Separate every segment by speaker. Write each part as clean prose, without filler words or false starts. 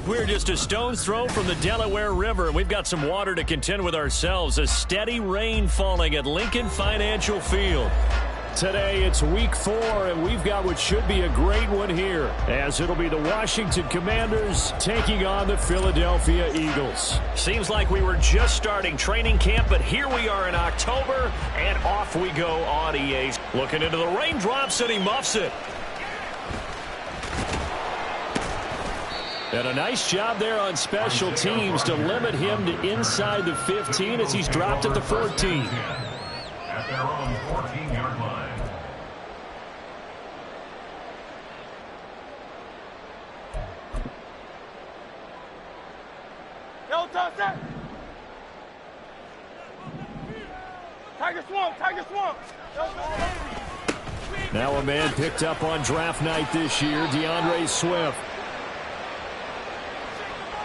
Speaker 1: We're just a stone's throw from the Delaware River. We've got some water to contend with ourselves. A steady rain falling at Lincoln Financial Field. Today, it's week 4, and we've got what should be a great one here, as it'll be the Washington Commanders taking on the Philadelphia Eagles. Seems like we were just starting training camp, but here we are in October, and off we go on EA. Looking into the raindrops, and he muffs it. And a nice job there on special teams to limit him to inside the 15 as he's dropped at the 14.
Speaker 2: At their own 14-yard line.
Speaker 3: Yo, Dawson! Tiger Swamp! Tiger Swamp!
Speaker 1: Now a man picked up on draft night this year, DeAndre Swift.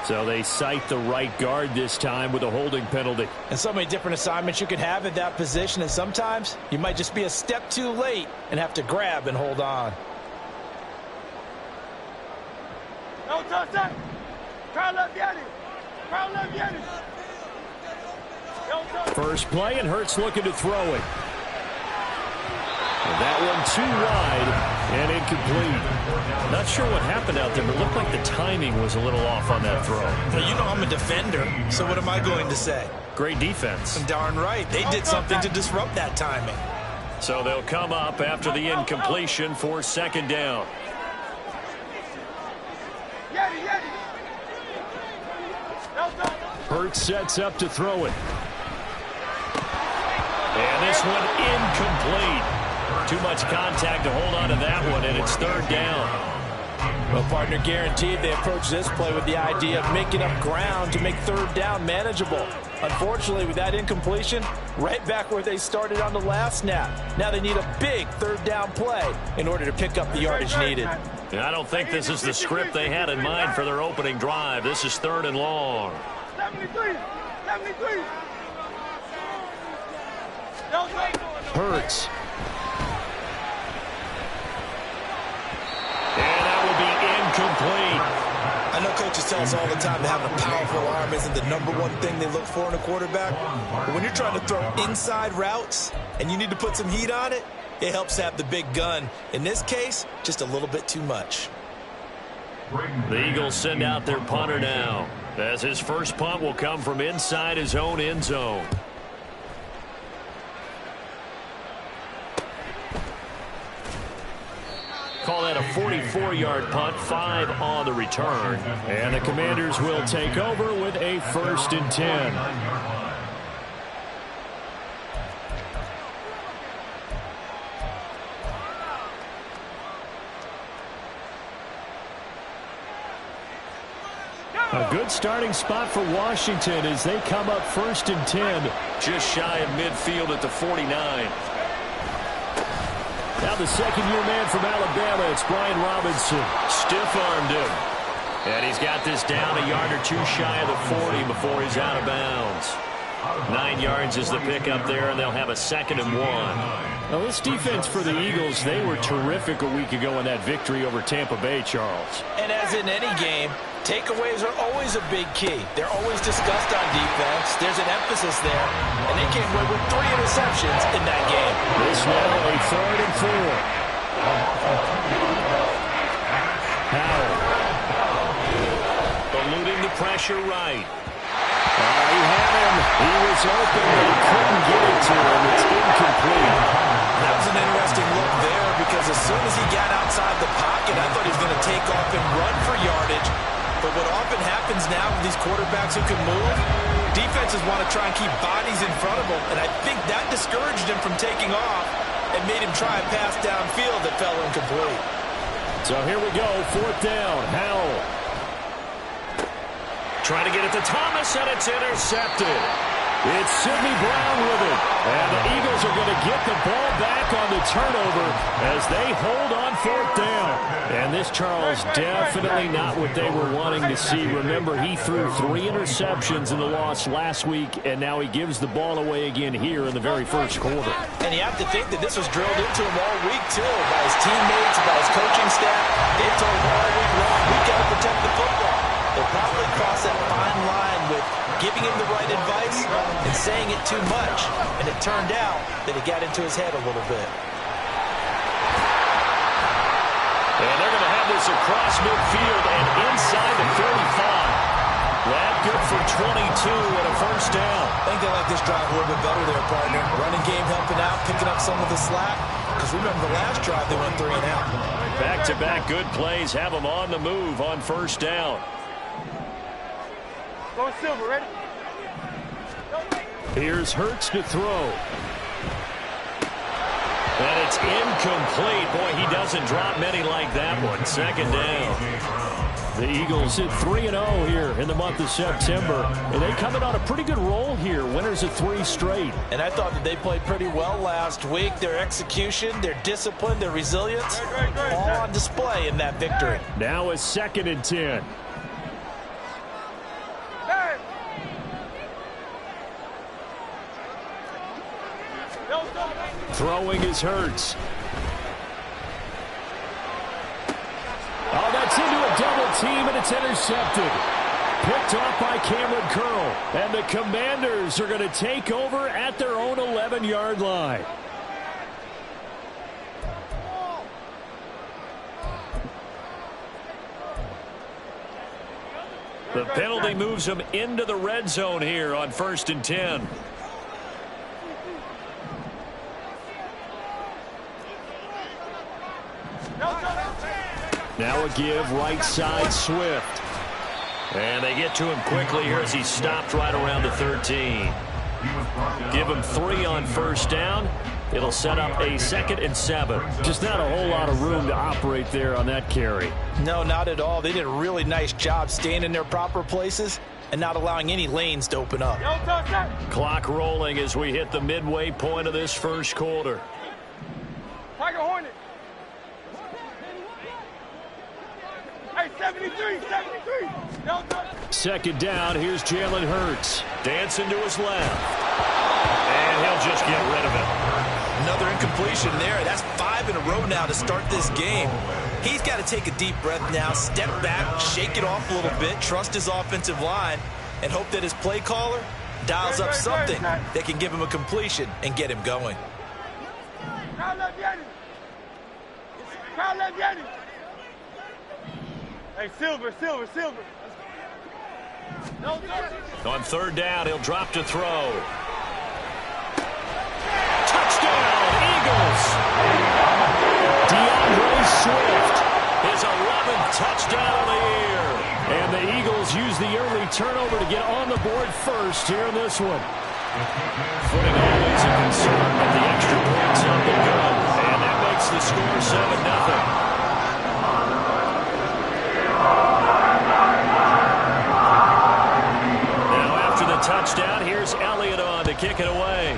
Speaker 1: So they cite the right guard this time with a holding penalty.
Speaker 4: And so many different assignments you could have at that position, and sometimes you might just be a step too late and have to grab and hold on.
Speaker 3: Yo, Dawson! Carl left Yeti! Carl left Yeti!
Speaker 1: First play, and Hurts looking to throw it. And that one too wide and incomplete. Not sure what happened out there, but it looked like the timing was a little off on that throw.
Speaker 4: Well, you know I'm a defender, so what am I going to say?
Speaker 1: Great defense.
Speaker 4: Darn right. They did something to disrupt that timing.
Speaker 1: So they'll come up after the incompletion for second down. Hurts sets up to throw it. And this one incomplete. Too much contact to hold on to that one, and it's third down.
Speaker 4: Well, partner, guaranteed they approach this play with the idea of making up ground to make third down manageable. Unfortunately, with that incompletion, right back where they started on the last snap. Now they need a big third down play in order to pick up the yardage needed.
Speaker 1: And I don't think this is the script they had in mind for their opening drive. This is third and long.
Speaker 3: 73! 73!
Speaker 1: Hurts. And that will be incomplete.
Speaker 4: I know coaches tell us all the time that having a powerful arm isn't the #1 thing they look for in a quarterback. But when you're trying to throw inside routes and you need to put some heat on it, it helps to have the big gun. In this case, just a little bit too much.
Speaker 1: The Eagles send out their punter now, as his first punt will come from inside his own end zone. Call that a 44-yard punt, 5 on the return. And the Commanders will take over with a 1st and 10. A good starting spot for Washington as they come up 1st and 10. Just shy of midfield at the 49. Now the second-year man from Alabama, it's Brian Robinson. Stiff-armed him. And he's got this down a yard or two shy of the 40 before he's out of bounds. 9 yards is the pickup there, and they'll have a 2nd and 1. Now this defense for the Eagles, they were terrific a week ago in that victory over Tampa Bay, Charles.
Speaker 4: And as in any game, takeaways are always a big key. They're always discussed on defense. There's an emphasis there. And they came away with 3 interceptions in that game.
Speaker 1: This now a 3rd and 4. Howell. Eluding the pressure right. He had him. He was open, but he couldn't get it to him. It's incomplete.
Speaker 4: That was an interesting look there because as soon as he got outside the pocket, I thought he was going to take off and run for yardage. But what often happens now with these quarterbacks who can move, defenses want to try and keep bodies in front of them, and I think that discouraged him from taking off and made him try a pass downfield that fell incomplete.
Speaker 1: So here we go, 4th down. Howell. Trying to get it to Thomas, and it's intercepted. It's Sidney Brown with it. And the Eagles are going to get the ball back on the turnover as they hold on 4th down. And this, Charles, definitely not what they were wanting to see. Remember, he threw 3 interceptions in the loss last week, and now he gives the ball away again here in the very first quarter.
Speaker 4: And you have to think that this was drilled into him all week, too, by his teammates, by his coaching staff. They've told him all week long, we got to protect the football. They're too much, and it turned out that it got into his head a little bit.
Speaker 1: And they're going to have this across midfield and inside the 35. That good for 22 and a first down.
Speaker 4: I think they like this drive a little bit better there, partner. Running game helping out, picking up some of the slack. Because remember the last drive, they went 3 and out.
Speaker 1: Back-to-back good plays have them on the move on first down.
Speaker 3: Go Silver, ready?
Speaker 1: Here's Hurts to throw. And it's incomplete. Boy, he doesn't drop many like that one. Second down. The Eagles hit 3-0 here in the month of September. And they come in on a pretty good roll here. Winners of 3 straight.
Speaker 4: And I thought that they played pretty well last week. Their execution, their discipline, their resilience, all on display in that victory.
Speaker 1: Now a 2nd and 10. Throwing is Hurts. Oh, that's into a double team, and it's intercepted. Picked off by Cameron Curl. And the Commanders are going to take over at their own 11-yard line. The penalty moves them into the red zone here on 1st and 10. Now a give right side Swift. And they get to him quickly here as he stopped right around the 13. Give him 3 on first down. It'll set up a 2nd and 7. Just not a whole lot of room to operate there on that carry.
Speaker 4: No, not at all. They did a really nice job staying in their proper places and not allowing any lanes to open up.
Speaker 1: Clock rolling as we hit the midway point of this first quarter.
Speaker 3: Tiger Hornet. Hey, 73.
Speaker 1: 2nd down. Here's Jalen Hurts. Dancing to his left. And he'll just get rid of it.
Speaker 4: Another incompletion there. That's 5 in a row now to start this game. He's got to take a deep breath now, step back, shake it off a little bit, trust his offensive line, and hope that his play caller dials up something that can give him a completion and get him going.
Speaker 3: Hey, Silver.
Speaker 1: On 3rd down, he'll drop to throw. Touchdown, Eagles! DeAndre Swift, his 11th touchdown of the year. And the Eagles use the early turnover to get on the board first here in this one. Footing always a concern, but the extra point's up and good. And that makes the score 7-0. Touchdown. Here's Elliott on to kick it away.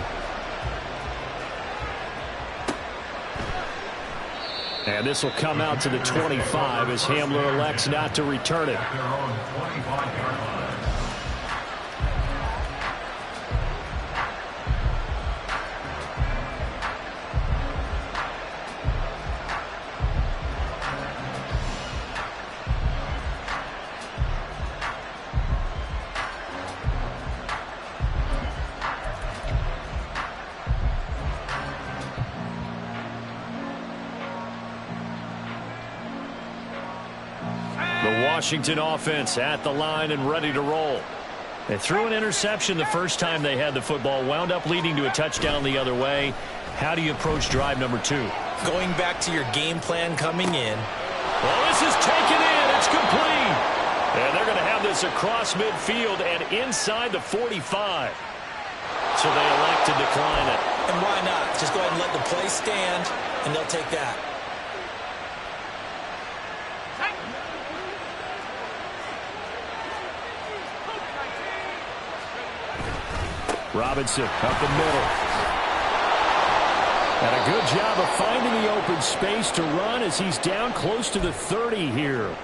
Speaker 1: And this will come out to the 25 as Hamler elects not to return it. Washington offense at the line and ready to roll. They threw an interception the first time they had the football, wound up leading to a touchdown the other way. How do you approach drive number 2?
Speaker 4: Going back to your game plan coming in.
Speaker 1: Well, this is taken in. It's complete. And they're going to have this across midfield and inside the 45. So they elect to decline it.
Speaker 4: And why not? Just go ahead and let the play stand, and they'll take that.
Speaker 1: Robinson up the middle. And a good job of finding the open space to run as he's down close to the 30 here.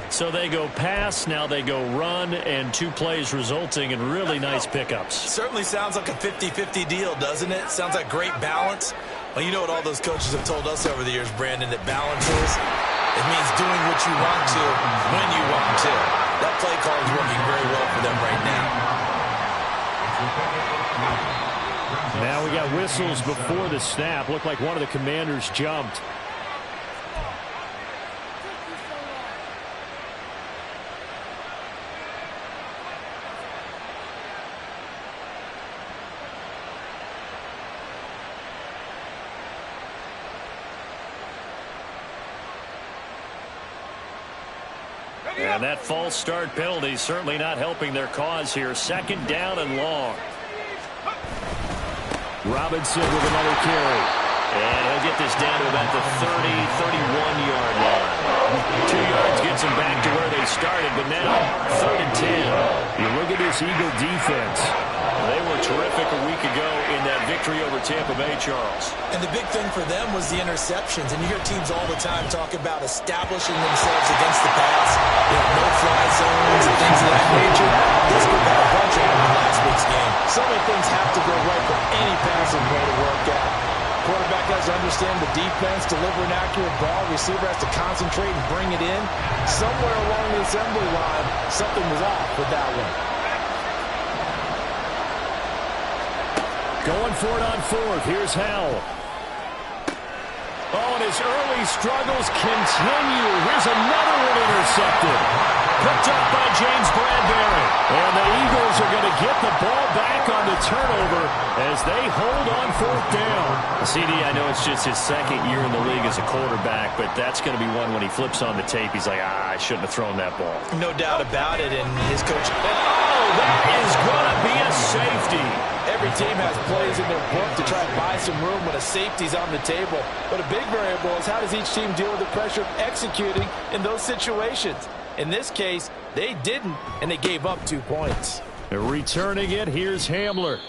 Speaker 1: So they go pass, now they go run, and 2 plays resulting in really nice pickups.
Speaker 4: Certainly sounds like a 50-50 deal, doesn't it? Sounds like great balance. Well, you know what all those coaches have told us over the years, Brandon, that balance is? It means doing what you want to when you want to. That play call is working very well for them right now.
Speaker 1: Now we got whistles before the snap. Looked like one of the Commanders jumped. And that false start penalty certainly not helping their cause here. Second down and long. Robinson with another carry. And he'll get this down to about the 31-yard line. 2 yards gets him back to where they started, but now 3rd and 10. You look at this Eagle defense. They were terrific a week ago in that victory over Tampa Bay, Charles.
Speaker 4: And the big thing for them was the interceptions. And you hear teams all the time talk about establishing themselves against the pass. No-fly zones and things of that nature. This group had a bunch of them in last week's game. So many things have to go right for any passing play to work out. Quarterback has to understand the defense, deliver an accurate ball. Receiver has to concentrate and bring it in. Somewhere along the assembly line, something was off with that one.
Speaker 1: Going for it on 4th. Here's Howell. Oh, and his early struggles continue. Here's another one intercepted. Picked up by James Bradbury. And the Eagles are going to get the ball back on the turnover as they hold on 4th down. CD, I know it's just his 2nd year in the league as a quarterback, but that's going to be one when he flips on the tape. He's like, I shouldn't have thrown that ball.
Speaker 4: No doubt about it. And his coach...
Speaker 1: that is going to be a safety.
Speaker 4: Every team has plays in their book to try and buy some room when a safety's on the table. But a big variable is how does each team deal with the pressure of executing in those situations. In this case, they didn't, and they gave up 2 points.
Speaker 1: They're returning it. Here's Hamler.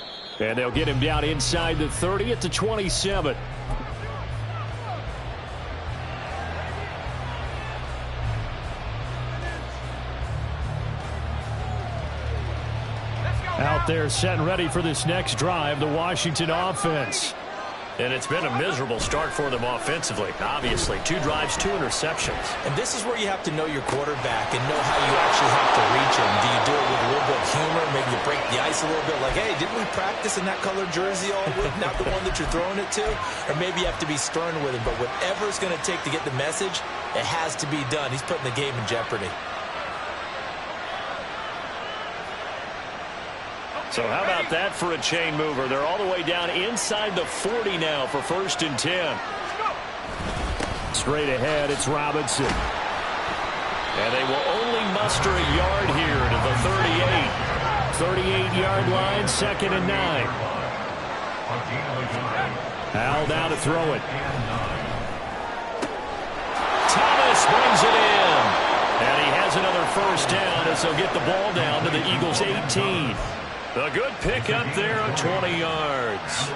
Speaker 1: And they'll get him down inside the 30 at the 27. Out there set and ready for this next drive, the Washington offense. And it's been a miserable start for them offensively, obviously. 2 drives, 2 interceptions.
Speaker 4: And this is where you have to know your quarterback and know how you actually have to reach him. Do you do it with a little bit of humor? Maybe you break the ice a little bit like, hey, didn't we practice in that colored jersey all week? Not the one that you're throwing it to? Or maybe you have to be stern with him. But whatever it's going to take to get the message, it has to be done. He's putting the game in jeopardy.
Speaker 1: So how about that for a chain mover? They're all the way down inside the 40 now for 1st and 10. Straight ahead, it's Robinson. And they will only muster a yard here to the 38. 38-yard line, 2nd and 9. Howell down to throw it. Thomas brings it in. And he has another 1st down as they'll get the ball down to the Eagles' 18. A good pick up there of 20 yards.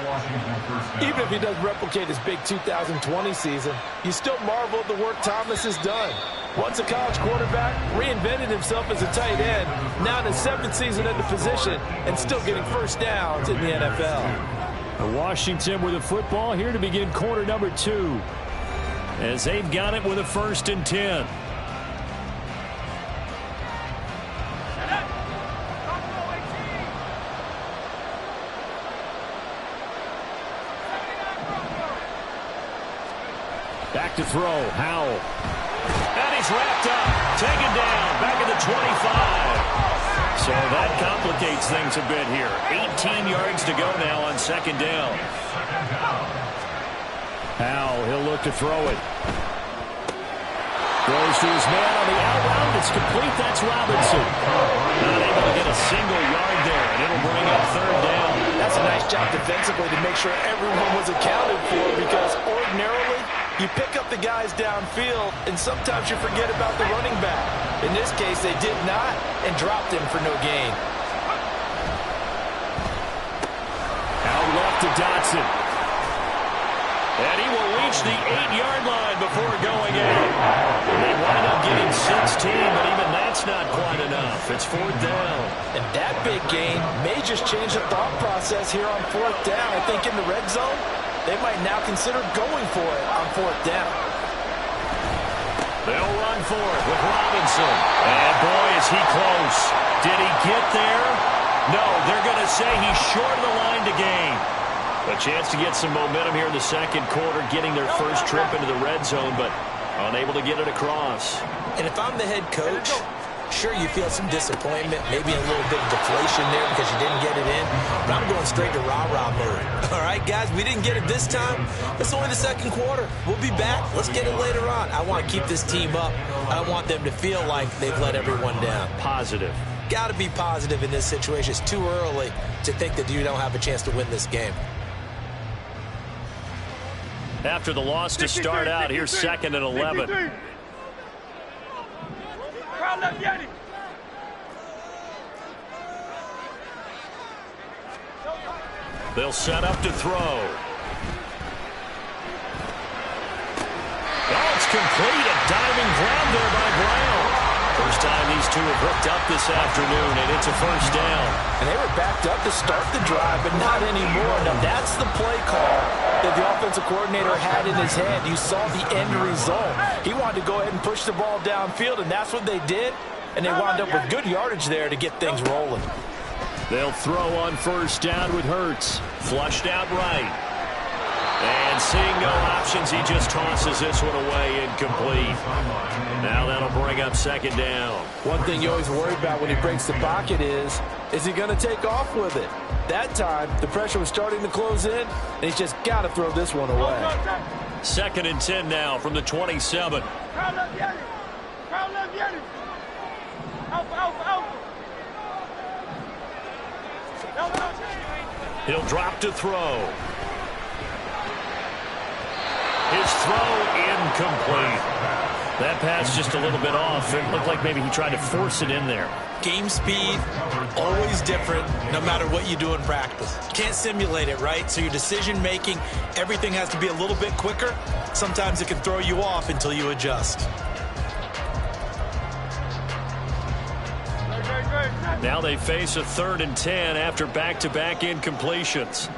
Speaker 4: Even if he doesn't replicate his big 2020 season, you still marvel at the work Thomas has done. Once a college quarterback, reinvented himself as a tight end, now in his 7th season at the position, and still getting 1st downs in the NFL.
Speaker 1: Washington with a football here to begin quarter number 2. As they've got it with a 1st and 10. Back to throw, Howell. And he's wrapped up, taken down, back at the 25. So that complicates things a bit here. 18 yards to go now on 2nd down. Howell, he'll look to throw it. Throws to his man on the out route. It's complete, that's Robinson. Not able to get a single yard there, and it'll bring up 3rd down.
Speaker 4: That's a nice job defensively to make sure everyone was accounted for, because ordinarily, you pick up the guys downfield, and sometimes you forget about the running back. In this case, they did not, and dropped him for no gain.
Speaker 1: Out left to Dotson. And he will reach the 8-yard line before going out. They wind up getting 16, but even that's not quite enough. It's 4th down.
Speaker 4: And that big gain may just change the thought process here on 4th down. I think in the red zone, they might now consider going for it on 4th down.
Speaker 1: They'll run for it with Robinson. And boy, is he close. Did he get there? No, they're going to say he's short of the line to gain. A chance to get some momentum here in the second quarter, getting their first trip into the red zone, but unable to get it across.
Speaker 4: And if I'm the head coach, sure, you feel some disappointment, maybe a little bit of deflation there because you didn't get it in, but I'm going straight to rah-rah mode. All right, guys, we didn't get it this time. It's only the second quarter. We'll be back. Let's get it later on. I want to keep this team up. I don't want them to feel like they've let everyone down.
Speaker 1: Positive.
Speaker 4: Got to be positive in this situation. It's too early to think that you don't have a chance to win this game.
Speaker 1: After the loss to start out, here's 2nd and 11.
Speaker 3: Crowd left, Yanni.
Speaker 1: They'll set up to throw. Oh, it's complete. A diving grab there by Brown. First time these two have hooked up this afternoon, and it's a first down.
Speaker 4: And they were backed up to start the drive, but not anymore. Now, that's the play call that the offensive coordinator had in his head. You saw the end result. He wanted to go ahead and push the ball downfield, and that's what they did. And they wound up with good yardage there to get things rolling.
Speaker 1: They'll throw on first down with Hurts. Flushed out right. And seeing no options, he just tosses this one away, incomplete. Now that'll bring up 2nd down.
Speaker 5: One thing you always worry about when he breaks the pocket is he going to take off with it? That time, the pressure was starting to close in, and he's just got to throw this one away.
Speaker 1: 2nd and 10 now from the 27.
Speaker 3: Crowd left, Yanni. Crowd left, Yanni. Alpha.
Speaker 1: He'll drop to throw. His throw incomplete. That pass just a little bit off. It looked like maybe he tried to force it in there.
Speaker 4: Game speed, always different, no matter what you do in practice. Can't simulate it, right? So your decision-making, everything has to be a little bit quicker. Sometimes it can throw you off until you adjust.
Speaker 1: Now they face a 3rd and 10 after back-to-back incompletions.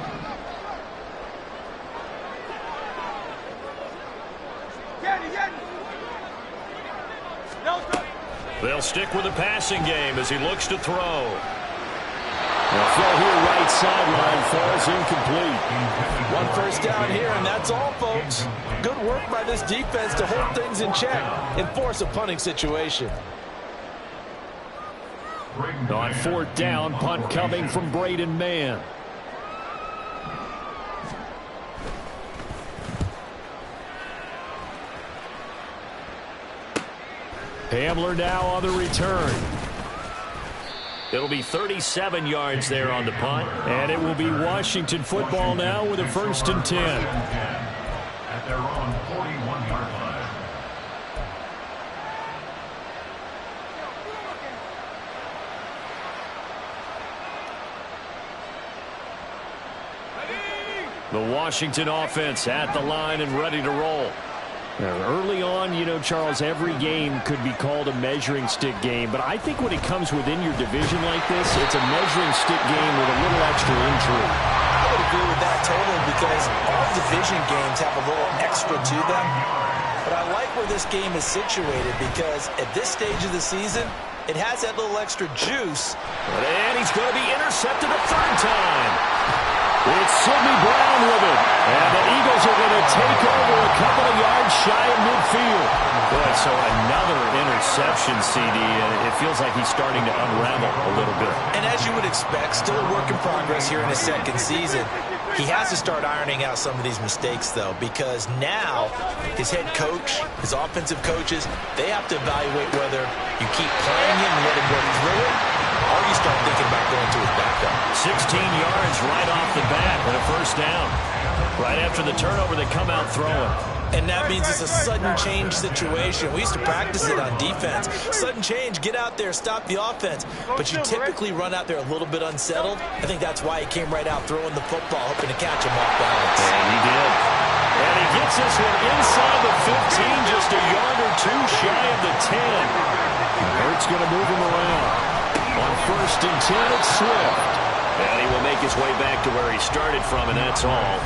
Speaker 1: They'll stick with the passing game as he looks to throw.
Speaker 5: The throw here right sideline falls incomplete. One first down here, and that's all, folks. Good work by this defense to hold things in check and force a punting situation.
Speaker 1: On 4th down, punt coming from Braden Mann. Hamler now on the return. It'll be 37 yards there on the punt, and it will be Washington football now with a 1st and 10.
Speaker 2: At their own 41-yard line.
Speaker 1: The Washington offense at the line and ready to roll. Now, early on, you know, Charles, every game could be called a measuring stick game, but I think when it comes within your division like this, it's a measuring stick game with a little extra intrigue.
Speaker 4: I would agree with that totally because all division games have a little extra to them. But I like where this game is situated because at this stage of the season, it has that little extra juice.
Speaker 1: And he's going to be intercepted a 3rd time. It's Sidney Brown with it. And the Eagles are going to take over a couple of yards shy of midfield. Boy, so another interception, CD, and it feels like he's starting to unravel a little bit.
Speaker 4: And as you would expect, still a work in progress here in his 2nd season. He has to start ironing out some of these mistakes, though, because now his head coach, his offensive coaches, they have to evaluate whether you keep playing him and let him work through it, or you start thinking about going to his backup.
Speaker 1: 16 yards right off the bat and a 1st down. Right after the turnover, they come out throwing.
Speaker 4: And that means it's a sudden change situation. We used to practice it on defense. Sudden change, get out there, stop the offense. But you typically run out there a little bit unsettled. I think that's why he came right out throwing the football, hoping to catch him off balance.
Speaker 1: And he did. And he gets this one inside the 15, just a yard or two shy of the 10. Hurts going to move him around. On 1st and 10, it's Swift. And he will make his way back to where he started from, and that's all,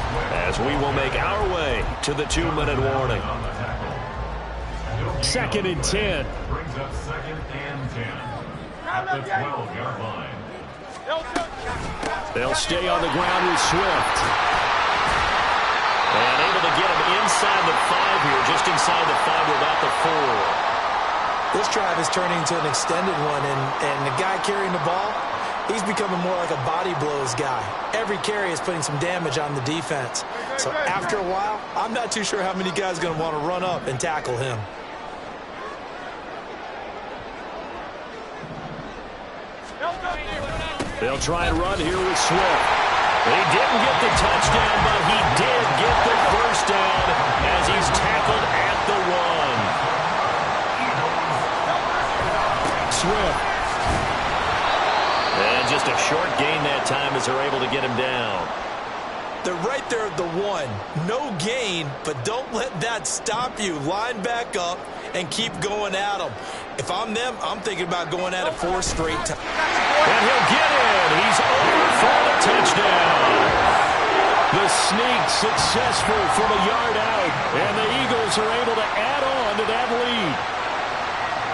Speaker 1: as we will make our way to the 2-minute warning. 2nd and 10.
Speaker 2: Brings up 2nd and 10. At the 12-yard line.
Speaker 1: They'll stay on the ground with Swift. And able to get him inside the 5 here, just inside the 5 without the 4.
Speaker 4: This drive is turning into an extended one, and the guy carrying the ball, he's becoming more like a body blows guy. Every carry is putting some damage on the defense. So after a while, I'm not too sure how many guys are going to want to run up and tackle him.
Speaker 1: They'll try and run here with Swift. He didn't get the touchdown, but he did get the first down as he's tackled at the 1. Swift. And just a short gain that time as they're able to get him down.
Speaker 4: They're right there at the 1. No gain, but don't let that stop you. Line back up and keep going at them. If I'm them, I'm thinking about going at it 4 straight times.
Speaker 1: And he'll get it. He's over for the touchdown. The sneak successful from a yard out. And the Eagles are able to add on to that lead.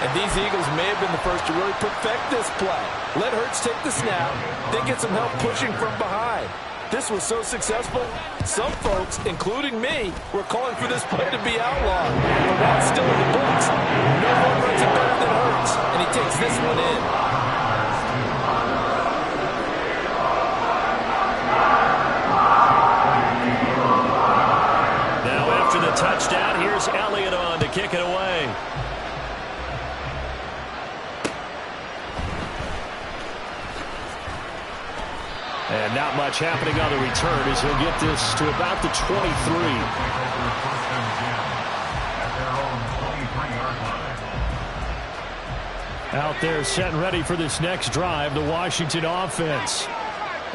Speaker 5: And these Eagles may have been the first to really perfect this play. Let Hurts take the snap, then get some help pushing from behind. This was so successful, some folks, including me, were calling for this play to be outlawed. But while it's still in the books, no one runs it better than Hurts, and he takes this one in.
Speaker 1: Now after the touchdown, here's Elliott on to kick it away. And not much happening on the return as he'll get this to about the 23. Out there set and ready for this next drive, the Washington offense.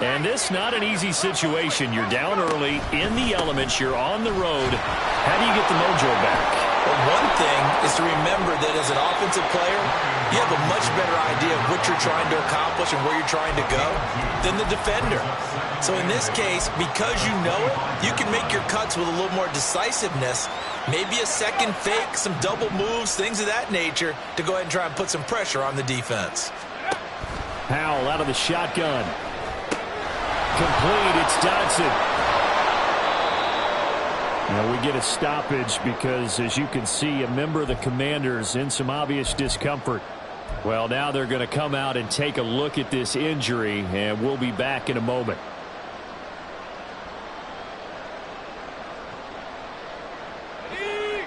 Speaker 1: And this not an easy situation. You're down early, in the elements, you're on the road. How do you get the mojo back?
Speaker 4: Well, one thing is to remember that as an offensive player, you have a much better idea of what you're trying to accomplish and where you're trying to go than the defender. So in this case, because you know it, you can make your cuts with a little more decisiveness, maybe a second fake, some double moves, things of that nature, to go ahead and try and put some pressure on the defense.
Speaker 1: Powell out of the shotgun. Complete, it's Dodson. Now we get a stoppage because, as you can see, a member of the Commanders in some obvious discomfort. Well, now they're going to come out and take a look at this injury, and we'll be back in a moment.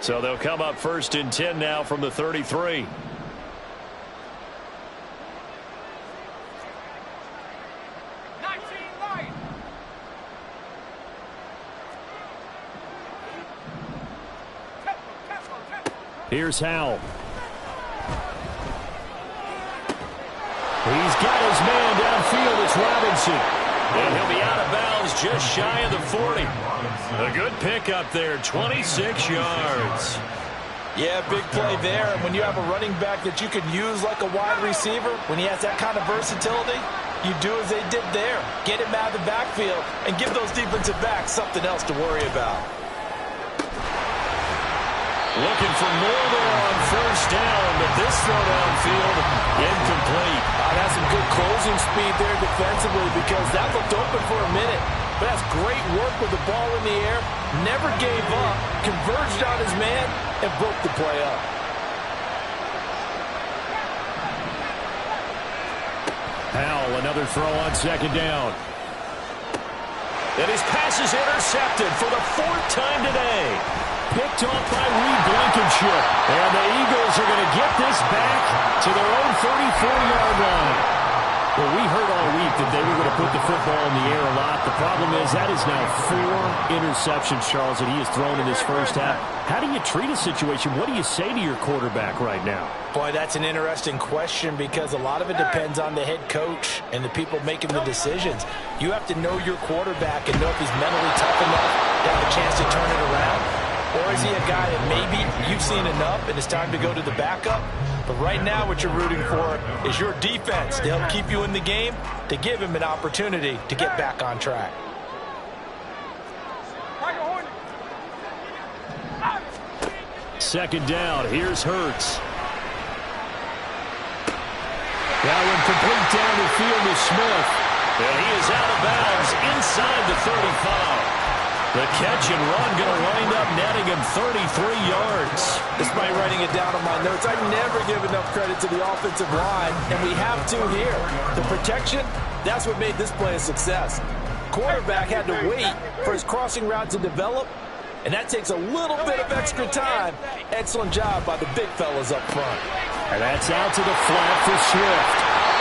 Speaker 1: So they'll come up 1st and 10 now from the 33. Here's Howell. He's got his man downfield. It's Robinson. And he'll be out of bounds just shy of the 40. A good pickup there, 26 yards.
Speaker 5: Yeah, big play there. And when you have a running back that you can use like a wide receiver, when he has that kind of versatility, you do as they did there. Get him out of the backfield and give those defensive backs something else to worry about.
Speaker 1: Looking for more there on 1st down, but this throw downfield incomplete.
Speaker 5: That's some good closing speed there defensively because that looked open for a minute. But that's great work with the ball in the air. Never gave up, converged on his man, and broke the play up.
Speaker 1: Powell, another throw on 2nd down. And his pass is intercepted for the 4th time today. Picked off by Reed Blankenship. And the Eagles are going to get this back to their own 34-yard line. Well, we heard all week that they were going to put the football in the air a lot. The problem is that is now 4 interceptions, Charles, that he has thrown in this first half. How do you treat a situation? What do you say to your quarterback right now?
Speaker 5: Boy, that's an interesting question because a lot of it depends on the head coach and the people making the decisions. You have to know your quarterback and know if he's mentally tough enough to have a chance to turn it around. Or is he a guy that maybe you've seen enough and it's time to go to the backup? But right now what you're rooting for is your defense to help keep you in the game, to give him an opportunity to get back on track.
Speaker 1: Second down, here's Hurts. That one complete down the field to Smith. And he is out of bounds inside the 35. The catch and run going to wind up netting him 33 yards.
Speaker 4: Despite writing it down on my notes, I never give enough credit to the offensive line, and we have to here. The protection, that's what made this play a success. Quarterback had to wait for his crossing route to develop, and that takes a little bit of extra time. Excellent job by the big fellas up front.
Speaker 1: And that's out to the flat for Swift.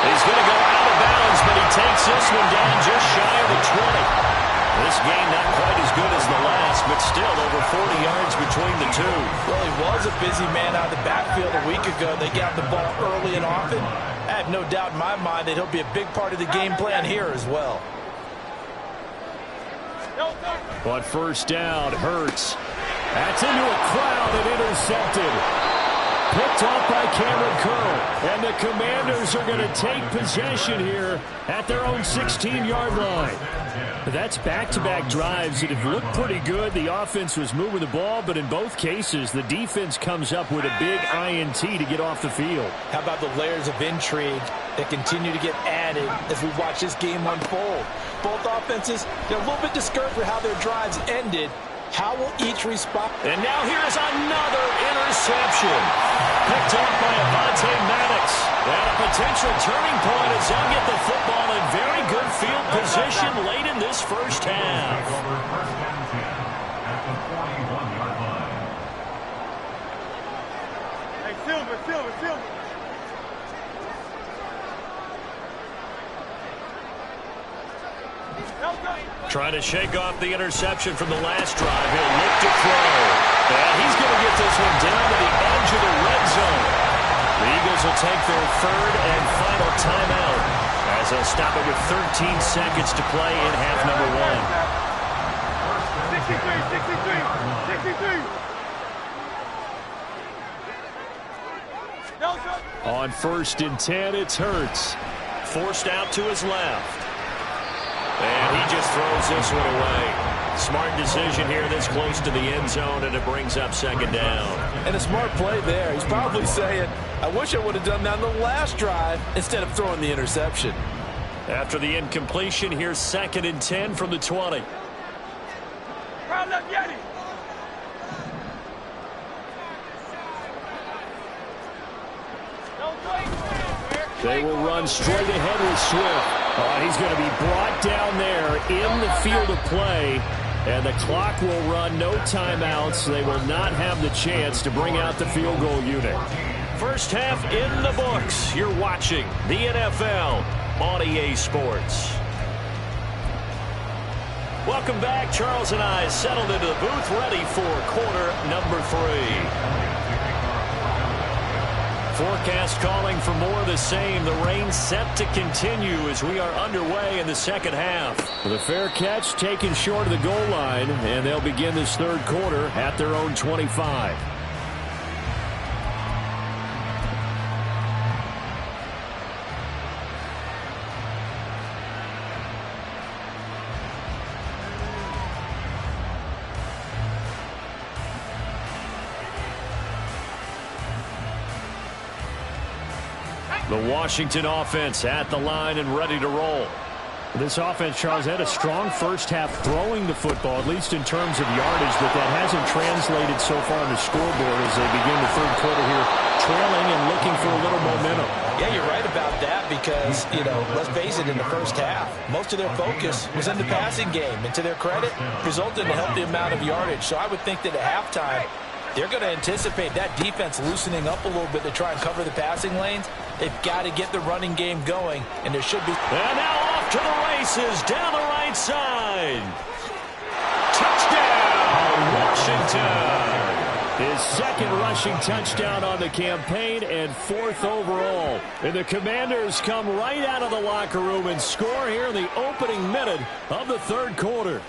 Speaker 1: He's going to go out of bounds, but he takes this one down just shy of the 20. This game not quite as good as the last, but still over 40 yards between the two.
Speaker 4: Well, he was a busy man out of the backfield a week ago. They got the ball early and often. I have no doubt in my mind that he'll be a big part of the game plan here as well.
Speaker 1: But first down, Hurts. That's into a crowd and intercepted. Picked off by Cameron Curl. And the Commanders are going to take possession here at their own 16-yard line. That's back-to-back drives that have looked pretty good. The offense was moving the ball, but in both cases, the defense comes up with a big INT to get off the field.
Speaker 4: How about the layers of intrigue that continue to get added as we watch this game unfold? Both offenses, they're a little bit discouraged with how their drives ended. How will each respond?
Speaker 1: And now here's another interception. Picked off by Avonte Maddox. And a potential turning point as they'll get the football in very good field position late in this first half.
Speaker 3: Hey, Silver.
Speaker 1: Trying to shake off the interception from the last drive. He'll look to throw. And he's going to get this one down to the edge of the red zone. The Eagles will take their third and final timeout as they'll stop it with 13 seconds to play in half number one.
Speaker 3: 63.
Speaker 1: On first and 10, it's Hurts. Forced out to his left. And he just throws this one away. Smart decision here this close to the end zone, and it brings up second down.
Speaker 4: And a smart play there. He's probably saying, I wish I would have done that on the last drive instead of throwing the interception.
Speaker 1: After the incompletion, here's second and 10 from the 20.
Speaker 3: Crowd left, Yeti.
Speaker 1: They will run straight ahead with Swift. He's going to be brought down there in the field of play. And the clock will run, no timeouts. They will not have the chance to bring out the field goal unit. First half in the books. You're watching the NFL on EA Sports. Welcome back. Charles and I settled into the booth, ready for quarter number 3. Forecast calling for more of the same. The rain set to continue as we are underway in the second half. The fair catch taken short of the goal line, and they'll begin this third quarter at their own 25. The Washington offense at the line and ready to roll. This offense, Charles, had a strong first half throwing the football, at least in terms of yardage, but that hasn't translated so far on the scoreboard as they begin the third quarter here, trailing and looking for a little momentum.
Speaker 4: Yeah, you're right about that because, let's face it, in the first half, most of their focus was in the passing game. And to their credit, resulted in a healthy amount of yardage. So I would think that at halftime, they're going to anticipate that defense loosening up a little bit to try and cover the passing lanes. They've got to get the running game going, and there should be...
Speaker 1: And now off to the races, down the right side. Touchdown, Washington. His second rushing touchdown on the campaign and fourth overall. And the Commanders come right out of the locker room and score here in the opening minute of the third quarter.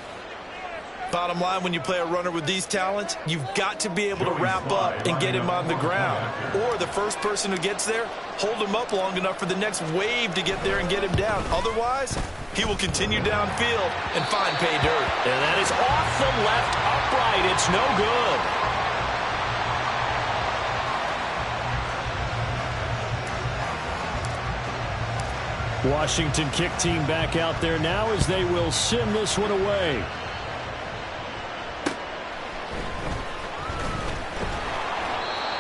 Speaker 4: Bottom line, when you play a runner with these talents, you've got to be able to wrap up and get him on the ground. Or the first person who gets there, hold him up long enough for the next wave to get there and get him down. Otherwise, he will continue downfield and find pay dirt.
Speaker 1: And that is off the left upright. It's no good. Washington kick team back out there now as they will send this one away.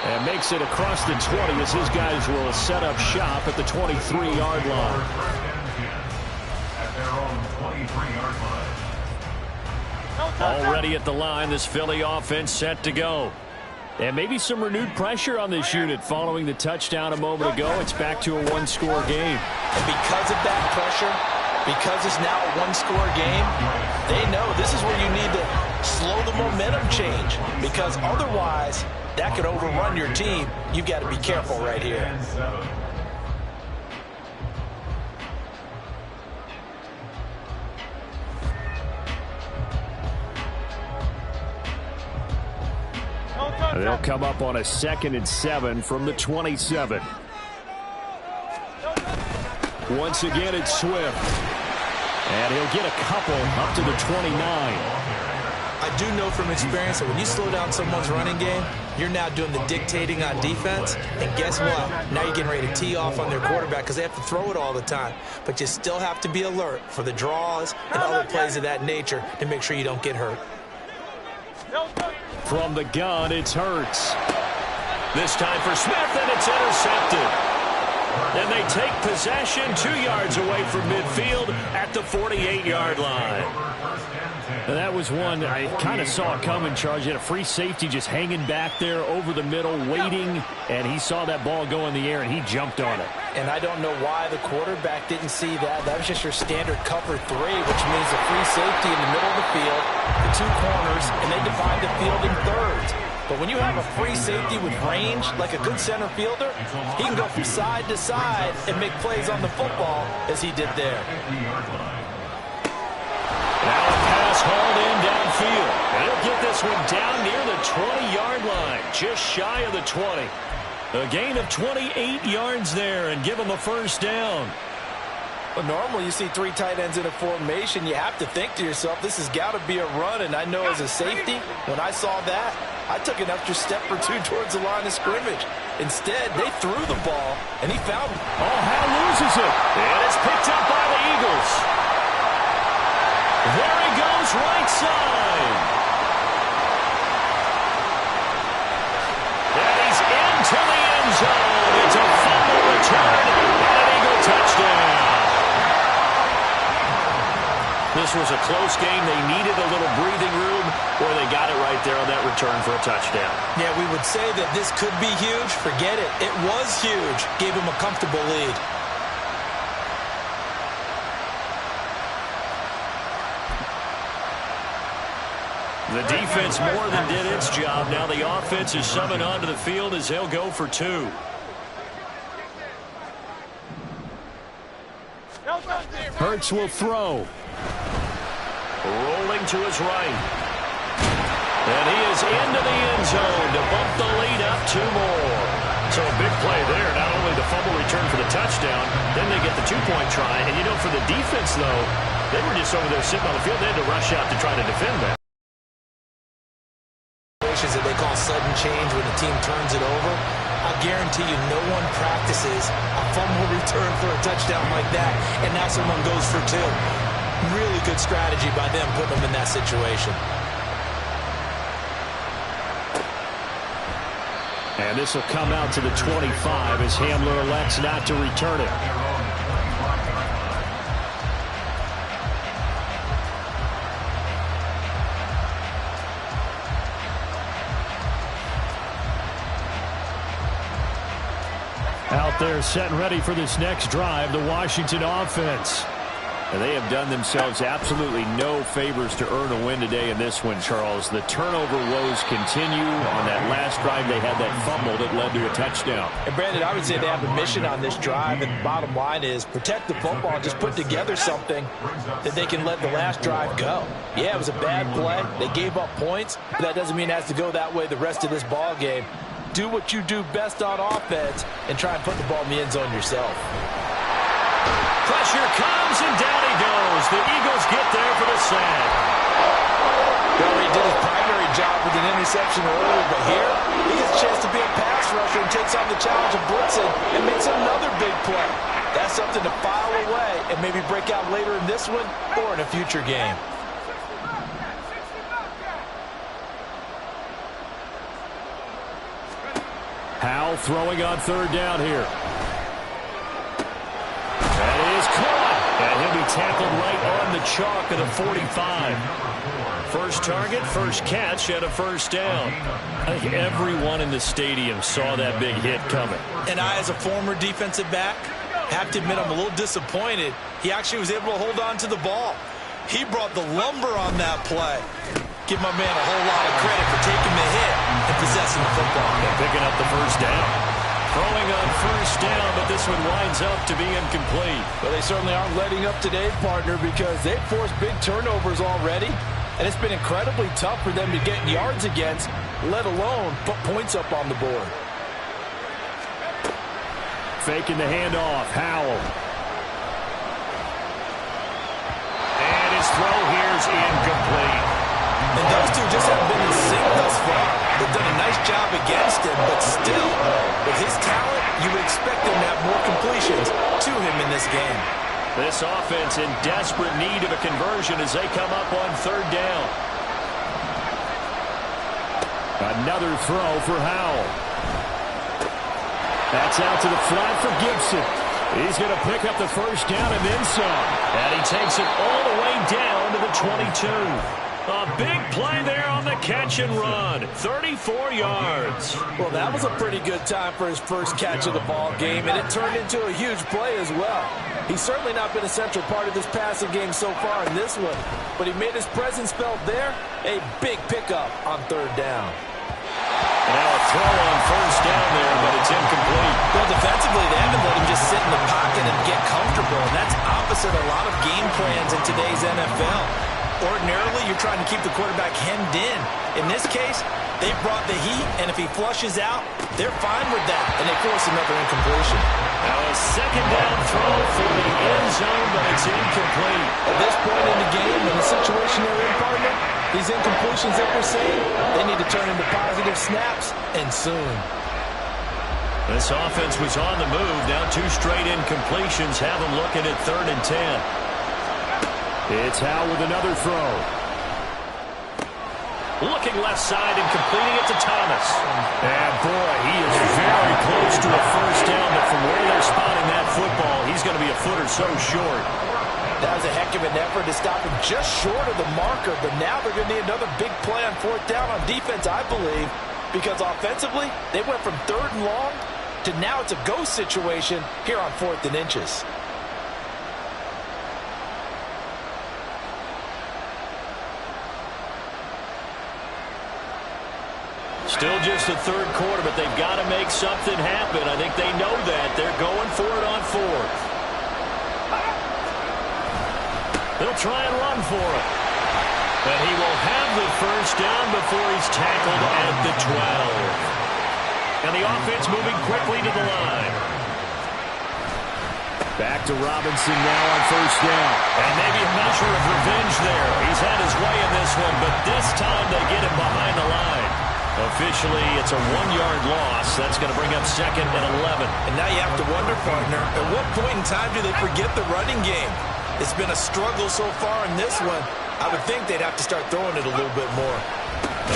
Speaker 1: And makes it across the 20 as his guys will set up shop at the 23-yard line.
Speaker 2: At their own 23-yard line.
Speaker 1: Already at the line, this Philly offense set to go. And maybe some renewed pressure on this unit following the touchdown a moment ago. It's back to a one-score game.
Speaker 4: And because of that pressure, because it's now a one-score game, they know this is where you need to slow the momentum change. Because otherwise, that could overrun your team. You've got to be careful right here.
Speaker 1: They'll come up on a 2nd and 7 from the 27. Once again, it's Swift. And he'll get a couple up to the 29.
Speaker 4: I do know from experience that when you slow down someone's running game, you're now doing the dictating on defense. And guess what? Now you're getting ready to tee off on their quarterback because they have to throw it all the time. But you still have to be alert for the draws and other plays of that nature to make sure you don't get hurt.
Speaker 1: From the gun, it's Hurts. This time for Smith, and it's intercepted. And they take possession 2 yards away from midfield at the 48-yard line. And that was one I kind of saw it coming, Charles. You had a free safety just hanging back there over the middle, waiting, and he saw that ball go in the air, and he jumped on it.
Speaker 4: And I don't know why the quarterback didn't see that. That was just your standard cover 3, which means a free safety in the middle of the field, the 2 corners, and they divide the field in thirds. But when you have a free safety with range, like a good center fielder, he can go from side to side and make plays on the football as he did there.
Speaker 1: Now a pass hauled in downfield. And he'll get this one down near the 20-yard line, just shy of the 20. A gain of 28 yards there and give him a first down.
Speaker 4: But normally you see 3 tight ends in a formation. You have to think to yourself, this has got to be a run. And I know as a safety, when I saw that, I took an extra step or 2 towards the line of scrimmage. Instead, they threw the ball, and he found it.
Speaker 1: Oh, Hal loses it. And it's picked up by the Eagles. There he goes, right side. And he's into the end zone. It's a fumble return and an Eagle touchdown. This was a close game. They needed a little breathing room, or they got it right there on that return for a touchdown.
Speaker 4: Yeah, we would say that this could be huge. Forget it. It was huge. Gave him a comfortable lead.
Speaker 1: The defense more than did its job. Now the offense is summoned onto the field as they'll go for 2. Hurts will throw. Rolling to his right. And he is into the end zone to bump the lead up 2 more. So a big play there. Not only the fumble return for the touchdown, then they get the 2-point try. And you know, for the defense, though, they were just over there sitting on the field. They had to rush out to try to defend that.
Speaker 4: That they call sudden change when the team turns it over. I guarantee you no one practices a fumble return for a touchdown like that, and now someone goes for 2. Really good strategy by them putting them in that situation.
Speaker 1: And this will come out to the 25 as Hamler elects not to return it. Out there set and ready for this next drive, the Washington offense. And they have done themselves absolutely no favors to earn a win today in this one, Charles. The turnover woes continue. On that last drive, they had that fumble that led to a touchdown.
Speaker 4: And, Brandon, I would say they have a mission on this drive, and the bottom line is protect the football, just put together something that they can let the last drive go. Yeah, it was a bad play. They gave up points, but that doesn't mean it has to go that way the rest of this ball game. Do what you do best on offense and try and put the ball in the end zone yourself.
Speaker 1: Pressure comes, and down he goes. The Eagles get there for the sack.
Speaker 4: Well, he did his primary job with an interception earlier, but here he gets a chance to be a pass rusher and takes on the challenge of blitzing and makes another big play. That's has something to file away and maybe break out later in this one or in a future game.
Speaker 1: Howell throwing on third down here. That is caught. And he'll be tackled right on the chalk of the 45. First target, first catch, and a first down. I think everyone in the stadium saw that big hit coming.
Speaker 4: And I, as a former defensive back, have to admit I'm a little disappointed. He actually was able to hold on to the ball. He brought the lumber on that play. Give my man a whole lot of credit for taking the hit and possessing the football.
Speaker 1: And picking up the first down. Throwing on first down, but this one winds up to be incomplete.
Speaker 5: Well, they certainly aren't letting up today, partner, because they've forced big turnovers already. And it's been incredibly tough for them to get yards against, let alone put points up on the board.
Speaker 1: Faking the handoff, Howell. And his throw here is incomplete.
Speaker 4: And those two just haven't been in sync thus far. They've done a nice job against him, but still, with his talent, you would expect them to have more completions to him in this game.
Speaker 1: This offense in desperate need of a conversion as they come up on third down. Another throw for Howell. That's out to the flat for Gibson. He's going to pick up the first down and then some. And he takes it all the way down to the 22. A big play there on the catch and run. 34 yards.
Speaker 5: Well, that was a pretty good time for his first catch of the ball game, and it turned into a huge play as well. He's certainly not been a central part of this passing game so far in this one, but he made his presence felt there. A big pickup on third down.
Speaker 1: Now a throw on first down there, but it's incomplete.
Speaker 4: Well, defensively, they haven't let him just sit in the pocket and get comfortable, and that's opposite a lot of game plans in today's NFL. Ordinarily, you're trying to keep the quarterback hemmed in. In this case, they brought the heat, and if he flushes out, they're fine with that, and they force another incompletion.
Speaker 1: Now a second down throw for the end zone, but it's incomplete.
Speaker 5: At this point in the game, in the situation they're in, partner, these incompletions that we're seeing, they need to turn into positive snaps, and soon.
Speaker 1: This offense was on the move. Now two straight incompletions have them looking at 3rd and 10. It's Howell with another throw. Looking left side and completing it to Thomas. And boy, he is very close to a first down, but from where they're spotting that football, he's going to be a foot or so short.
Speaker 5: That was a heck of an effort to stop him just short of the marker, but now they're going to need another big play on 4th down on defense, I believe, because offensively, they went from 3rd and long to now it's a go situation here on 4th and inches.
Speaker 1: Still just the 3rd quarter, but they've got to make something happen. I think they know that. They're going for it on 4th. They'll try and run for it. And he will have the first down before he's tackled at the 12. And the offense moving quickly to the line. Back to Robinson now on first down. And maybe a measure of revenge there. He's had his way in this one, but this time they get him behind the line. Officially, it's a 1-yard loss. That's going to bring up 2nd and 11.
Speaker 4: And now you have to wonder, partner, at what point in time do they forget the running game? It's been a struggle so far in this one. I would think they'd have to start throwing it a little bit more.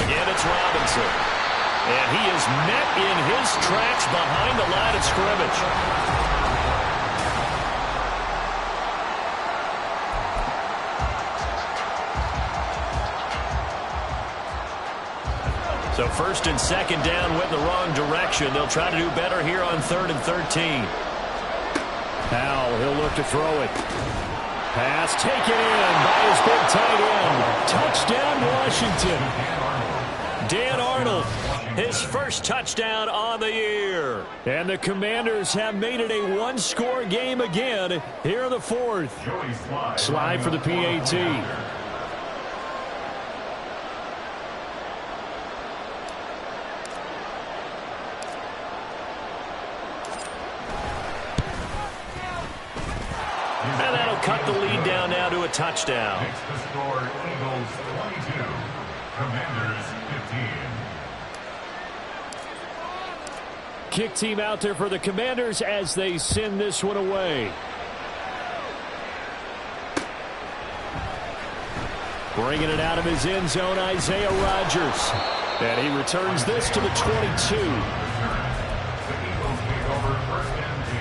Speaker 1: Again, it's Robinson. And he is met in his tracks behind the line of scrimmage. So 1st and 2nd down went the wrong direction. They'll try to do better here on 3rd and 13. Howell, he'll look to throw it. Pass taken in by his big tight end. Touchdown, Washington. Dan Arnold, his first touchdown on the year. And the Commanders have made it a one-score game again here in the 4th. Slide for the PAT. And that'll cut the lead down now to a touchdown.
Speaker 2: Makes the score Eagles 22, Commanders 15.
Speaker 1: kick team out there for the Commanders as they send this one away. Bringing it out of his end zone, Isaiah Rodgers. And he returns this to the 22.
Speaker 2: The Eagles take over 1st and 10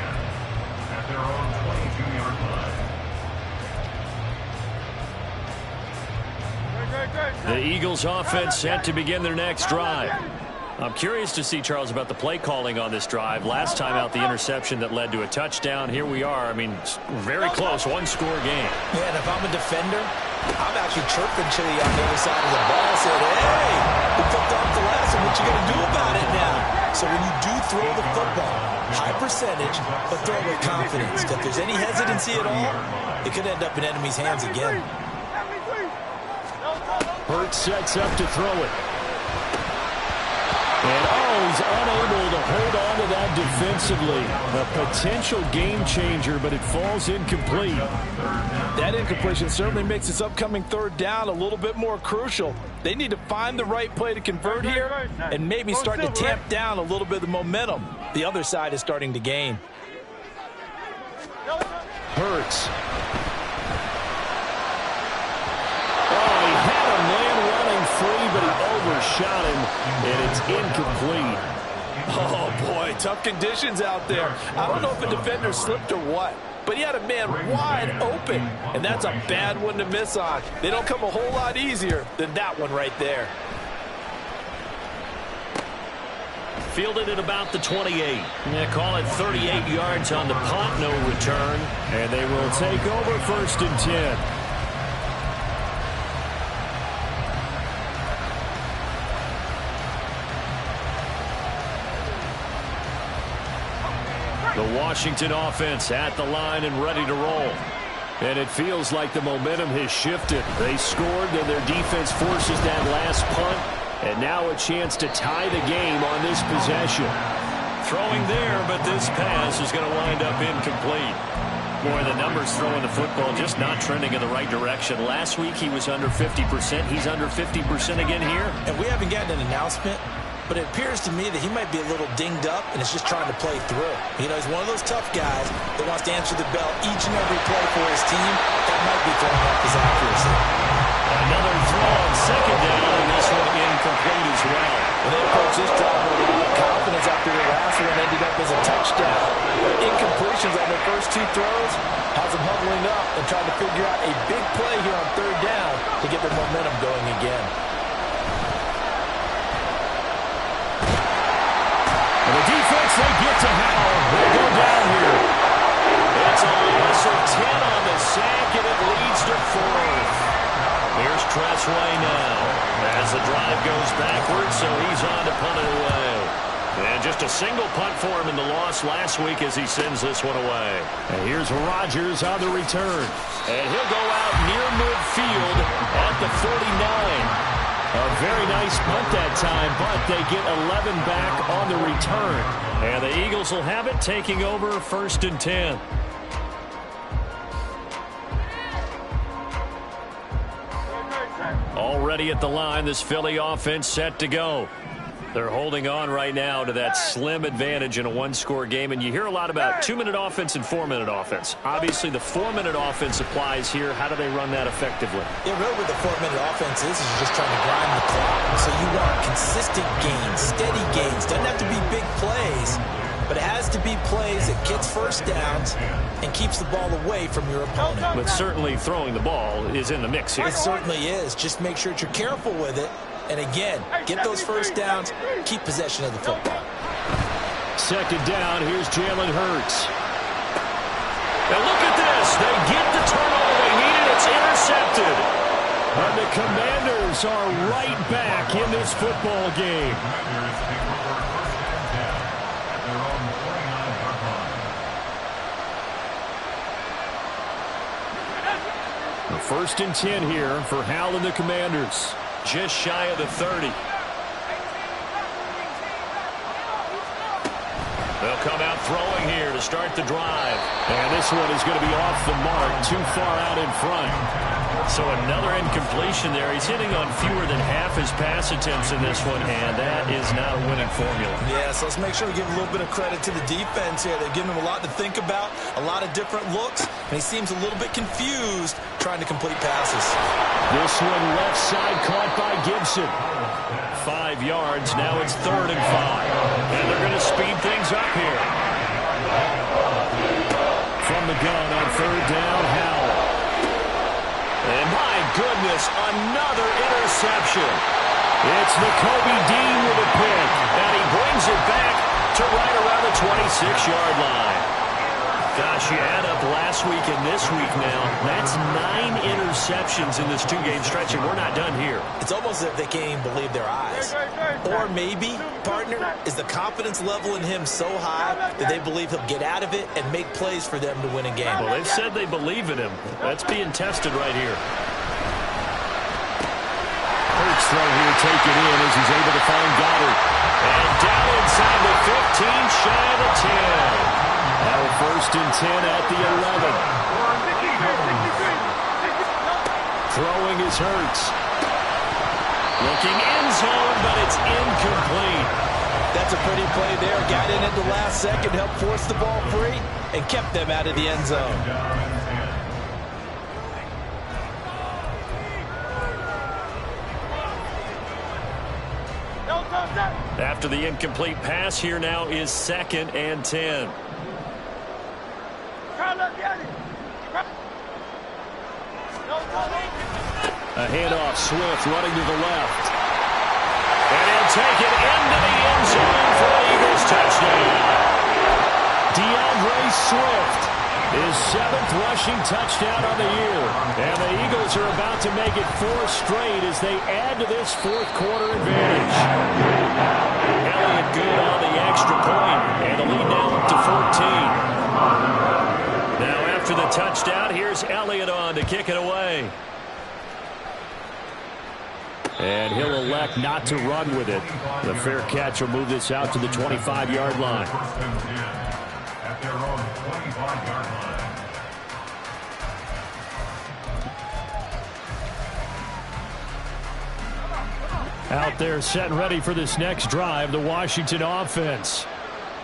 Speaker 2: at their own 22-yard line.
Speaker 1: The Eagles offense set to begin their next drive. I'm curious to see, Charles, about the play calling on this drive. Last time out, the interception that led to a touchdown. Here we are. I mean, very close, one-score game.
Speaker 4: Yeah, and if I'm a defender, I'm actually chirping Chili on the other side of the ball. I said, hey, we picked off the last one. What you going to do about it now? So when you do throw the football, high percentage, but throw it with confidence. If there's any hesitancy at all, it could end up in enemy's hands again.
Speaker 1: Hurts sets up to throw it. And, he's unable to hold on to that defensively. A potential game changer, but it falls incomplete.
Speaker 5: That incompletion certainly makes this upcoming 3rd down a little bit more crucial. They need to find the right play to convert here and maybe start to tamp down a little bit of the momentum the other side is starting to gain.
Speaker 1: Hurts. He had a man running free, but he overshot him, and it's incomplete.
Speaker 5: Oh, boy, tough conditions out there. I don't know if a defender slipped or what, but he had a man wide open, and that's a bad one to miss on. They don't come a whole lot easier than that one right there.
Speaker 1: Fielded at about the 28. Yeah, call it 38 yards on the punt, no return, and they will take over 1st and 10. The Washington offense at the line and ready to roll. And it feels like the momentum has shifted. They scored, then their defense forces that last punt. And now a chance to tie the game on this possession. Throwing there, but this pass is going to wind up incomplete. Boy, the numbers throwing the football just not trending in the right direction. Last week he was under 50%. He's under 50% again here.
Speaker 4: And we haven't gotten an announcement, but it appears to me that he might be a little dinged up and is just trying to play through. You know, he's one of those tough guys that wants to answer the bell each and every play for his team. That might be throwing off his accuracy.
Speaker 1: Another throw on 2nd down, and this one incomplete as well.
Speaker 4: And they approach this drive with a lot of confidence after the last one ended up as a touchdown. But incompletions on their first 2 throws has them huddling up and trying to figure out a big play here on 3rd down to get their momentum going again.
Speaker 1: And the defense, they get to Howell. They go down here. It's a loss of 10 on the sack, and it leads to 4th. Here's Tressway now as the drive goes backwards, so he's on to punt it away. And just a single punt for him in the loss last week as he sends this one away. And here's Rodgers on the return. And he'll go out near midfield at the 49. A very nice punt that time, but they get 11 back on the return. And the Eagles will have it, taking over 1st and 10. Already at the line, this Philly offense set to go. They're holding on right now to that slim advantage in a 1-score game. And you hear a lot about 2-minute offense and 4-minute offense. Obviously, the 4-minute offense applies here. How do they run that effectively?
Speaker 4: Yeah, really what the 4-minute offense is you're just trying to grind the clock. So you want consistent gains, steady gains. Doesn't have to be big plays, but it has to be plays that gets 1st downs and keeps the ball away from your opponent.
Speaker 1: But certainly throwing the ball is in the mix here.
Speaker 4: It certainly is. Just make sure that you're careful with it. And again, get those 1st downs, keep possession of the football.
Speaker 1: 2nd down, here's Jalen Hurts. Now look at this. They get the turnover they needed. It's intercepted. And the Commanders are right back in this football game. The 1st and 10 here for Howell and the Commanders. Just shy of the 30. They'll come out throwing here to start the drive. And this one is going to be off the mark, too far out in front. So another incompletion there. He's hitting on fewer than half his pass attempts in this one, and that is not a winning formula.
Speaker 4: Yeah, so let's make sure we give a little bit of credit to the defense here. They're giving him a lot to think about, a lot of different looks, and he seems a little bit confused trying to complete passes.
Speaker 1: This one left side caught by Gibson. 5 yards. Now it's 3rd and 5. And they're going to speed things up here. From the gun on 3rd down, Howell. And my goodness, another interception. It's Nakobe Dean with a pick. And he brings it back to right around the 26-yard line. Gosh, you add up last week and this week now. That's 9 interceptions in this 2-game stretch, and we're not done here.
Speaker 4: It's almost as if they can't even believe their eyes. Or maybe, partner, is the confidence level in him so high that they believe he'll get out of it and make plays for them to win a game.
Speaker 1: Well, they've said they believe in him. That's being tested right here. Hurts throw here taken in as he's able to find Goddard. And down inside the 15, shy of the 10. Now 1st and 10 at the 11. Throwing is Hurts. Looking end zone, but it's incomplete.
Speaker 4: That's a pretty play there. Got in at the last second, helped force the ball free, and kept them out of the end zone.
Speaker 1: After the incomplete pass, here now is 2nd and 10. A handoff, Swift running to the left. And he'll take it into the end zone for an Eagles touchdown. DeAndre Swift, his 7th rushing touchdown on the year. And the Eagles are about to make it 4 straight as they add to this 4th quarter advantage. Elliott good on the extra point, and the lead now up to 14. Now after the touchdown, here's Elliott on to kick it away. And he'll elect not to run with it. The fair catch will move this out to the 25-yard line.
Speaker 2: At their own 25-yard line.
Speaker 1: Out there set and ready for this next drive, the Washington offense.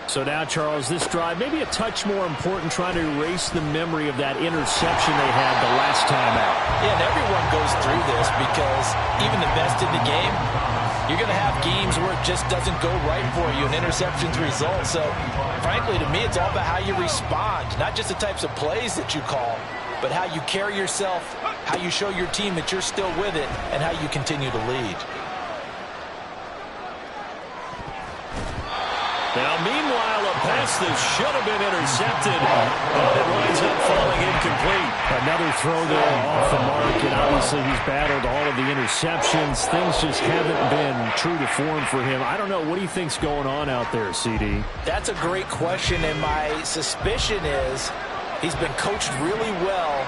Speaker 1: So now, Charles, this drive maybe a touch more important, trying to erase the memory of that interception they had the last time out.
Speaker 4: Yeah, and everyone goes through this because even the best in the game, you're going to have games where it just doesn't go right for you, and interceptions result. So, frankly, to me, it's all about how you respond, not just the types of plays that you call, but how you carry yourself, how you show your team that you're still with it, and how you continue to lead.
Speaker 1: Now, meanwhile, a pass that should have been intercepted, but it winds up falling incomplete. Another throw there off the mark, and obviously he's battled all of the interceptions. Things just haven't been true to form for him. I don't know. What do you think's going on out there, CD?
Speaker 4: That's a great question, and my suspicion is he's been coached really well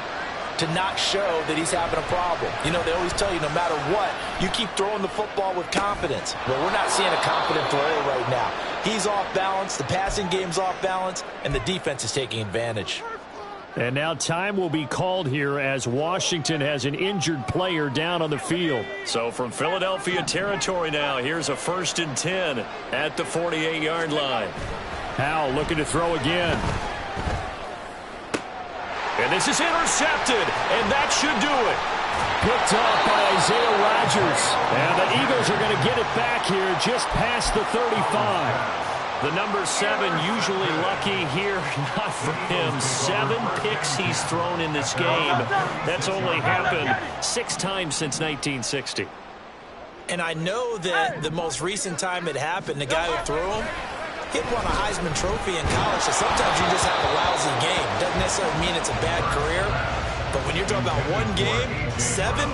Speaker 4: to not show that he's having a problem. You know, they always tell you no matter what, you keep throwing the football with confidence. Well, we're not seeing a confident thrower right now. He's off balance, the passing game's off balance, and the defense is taking advantage.
Speaker 1: And now time will be called here as Washington has an injured player down on the field. So from Philadelphia territory now, here's a 1st and 10 at the 48-yard line. Howell looking to throw again. And this is intercepted, and that should do it. Picked up by Isaiah Rodgers. And the Eagles are going to get it back here just past the 35. The number 7 usually lucky here. Not for him. 7 picks he's thrown in this game. That's only happened 6 times since 1960.
Speaker 4: And I know that the most recent time it happened, the guy who threw him, he won a Heisman Trophy in college, so sometimes you just have a lousy game. Doesn't necessarily mean it's a bad career, but when you're talking about one game, 7,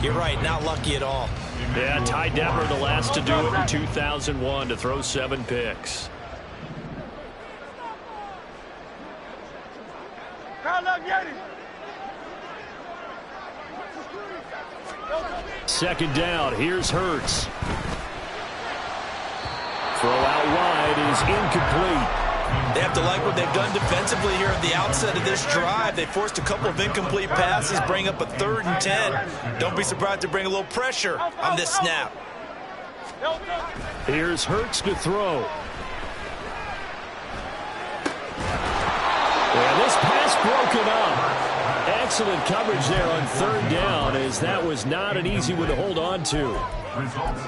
Speaker 4: you're right, not lucky at all.
Speaker 1: Yeah, Ty Detmer, the last to do it in 2001, to throw 7 picks. Second down, here's Hurts. Throw out wide is incomplete.
Speaker 4: They have to like what they've done defensively here at the outset of this drive. They forced a couple of incomplete passes, bring up a 3rd and 10. Don't be surprised to bring a little pressure on this snap.
Speaker 1: Here's Hurts to throw. And this pass broken up. Excellent coverage there on 3rd down, as that was not an easy one to hold on to.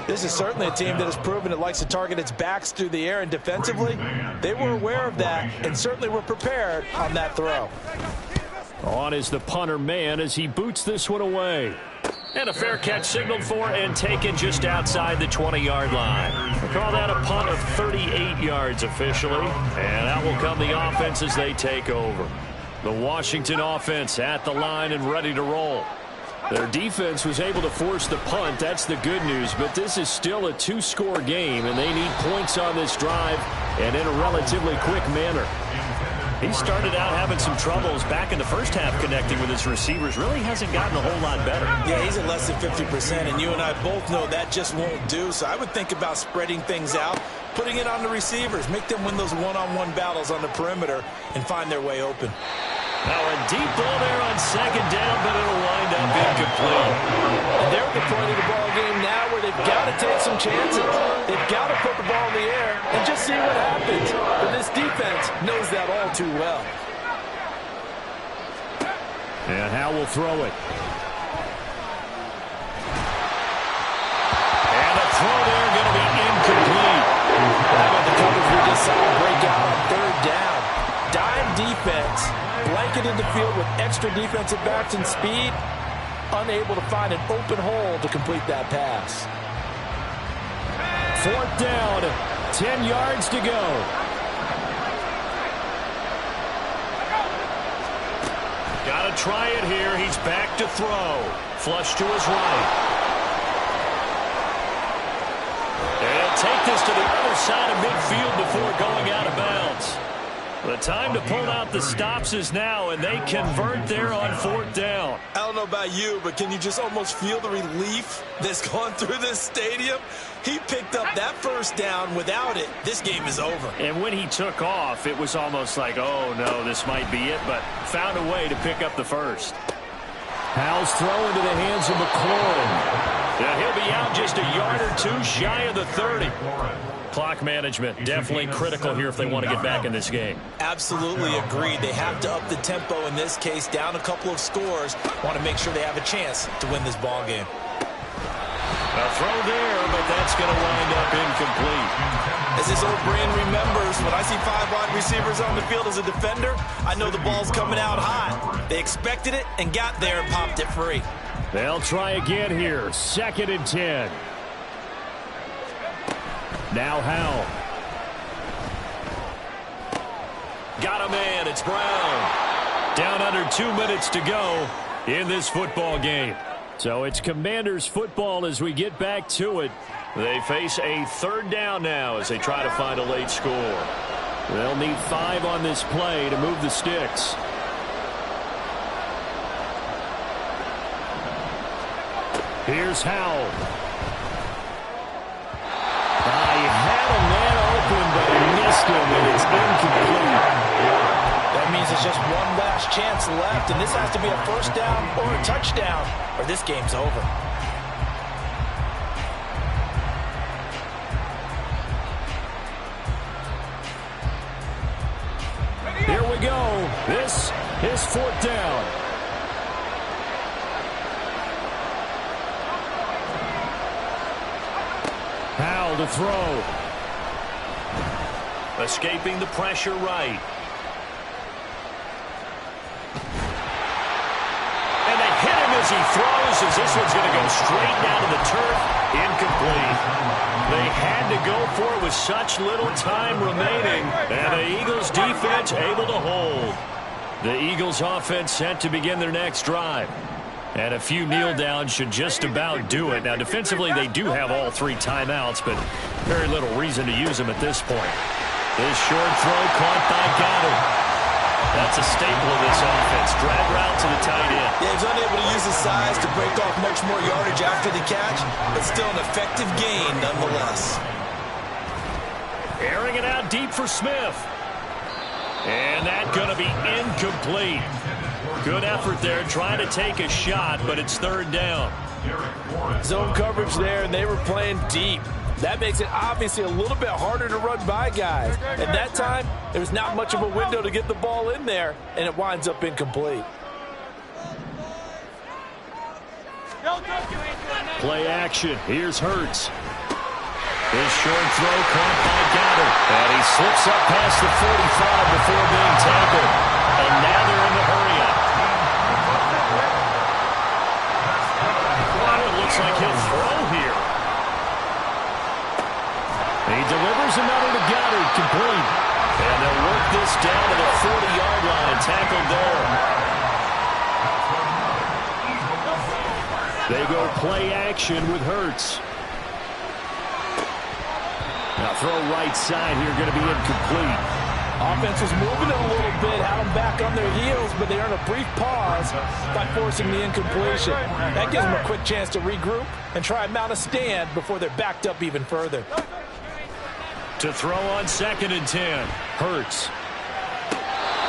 Speaker 4: This is certainly a team that has proven it likes to target its backs through the air, and defensively, they were aware of that and certainly were prepared on that throw.
Speaker 1: On is the punter man as he boots this one away. And a fair catch signaled for and taken just outside the 20-yard line. We'll call that a punt of 38 yards officially. And out will come the offense as they take over. The Washington offense at the line and ready to roll. Their defense was able to force the punt. That's the good news. But this is still a 2-score game, and they need points on this drive and in a relatively quick manner. He started out having some troubles back in the first half connecting with his receivers. Really hasn't gotten a whole lot better.
Speaker 4: Yeah, he's at less than 50%, and you and I both know that just won't do. So I would think about spreading things out, putting it on the receivers, make them win those one-on-one battles on the perimeter and find their way open.
Speaker 1: Now a deep ball there on 2nd down, but it'll wind up incomplete.
Speaker 4: And they're at the point of the ball game now where they've got to take some chances. They've got to put the ball in the air and just see what happens. But this defense knows that all too well.
Speaker 1: And Howe will throw it. And the throw there going to be incomplete.
Speaker 4: How about the coverage we just saw break out on 3rd down? Dime defense. Blanketed the field with extra defensive backs and speed, unable to find an open hole to complete that pass.
Speaker 1: 4th down, 10 yards to go. Got to try it here. He's back to throw. Flush to his right. And he'll take this to the other side of midfield before going out of bounds. The time to pull out the stops is now, and they convert there on 4th down.
Speaker 4: I don't know about you, but can you just almost feel the relief that's gone through this stadium? He picked up that 1st down. Without it, this game is over.
Speaker 1: And when he took off, it was almost like, oh, no, this might be it, but found a way to pick up the first. Howell's throw into the hands of McLaurin. Now he'll be out just a yard or two shy of the 30. Clock management definitely critical here if they want to get back in this game.
Speaker 4: Absolutely agreed. They have to up the tempo in this case, down a couple of scores. Want to make sure they have a chance to win this ball game.
Speaker 1: A throw there, but that's going to wind up incomplete.
Speaker 4: As this old brain remembers, when I see 5 wide receivers on the field as a defender, I know the ball's coming out hot. They expected it and got there and popped it free.
Speaker 1: They'll try again here. 2nd and 10. Now Howell. Got a man. It's Brown. Down under 2 minutes to go in this football game. So it's Commanders football as we get back to it. They face a 3rd down now as they try to find a late score. They'll need 5 on this play to move the sticks. Here's Howell. He had a man open, but he missed him, and it's incomplete.
Speaker 4: That means it's just one last chance left, and this has to be a 1st down or a touchdown, or this game's over.
Speaker 1: Here we go. This is 4th down. Howell to throw. Escaping the pressure right. And they hit him as he throws, as this one's going to go straight down to the turf. Incomplete. They had to go for it with such little time remaining, and the Eagles defense able to hold. The Eagles offense set to begin their next drive. And a few kneel downs should just about do it. Now, defensively, they do have all 3 timeouts, but very little reason to use them at this point. This short throw caught by Goddard. That's a staple of this offense. Drag route to the tight end.
Speaker 4: Yeah, he's unable to use his size to break off much more yardage after the catch, but still an effective gain nonetheless.
Speaker 1: Airing it out deep for Smith. And that's going to be incomplete. Good effort there trying to take a shot, but it's third down.
Speaker 5: Zone coverage there, and they were playing deep. That makes it obviously a little bit harder to run by guys. At that time, there's not much of a window to get the ball in there, and it winds up incomplete.
Speaker 1: Play action. Here's Hurts. His short throw caught by Goddard. And he slips up past the 45 before being tackled. And now they're in the hurry-up. Wow, it looks like he'll throw here. He delivers another to Goddard, complete. And they'll work this down to the 40-yard line, tackled there. They go play action with Hurts. Now throw right side here, going to be incomplete.
Speaker 5: Offense was moving it a little bit, had them back on their heels, but they earn a brief pause by forcing the incompletion. That gives them a quick chance to regroup and try and mount a stand before they're backed up even further.
Speaker 1: To throw on 2nd and 10, Hurts.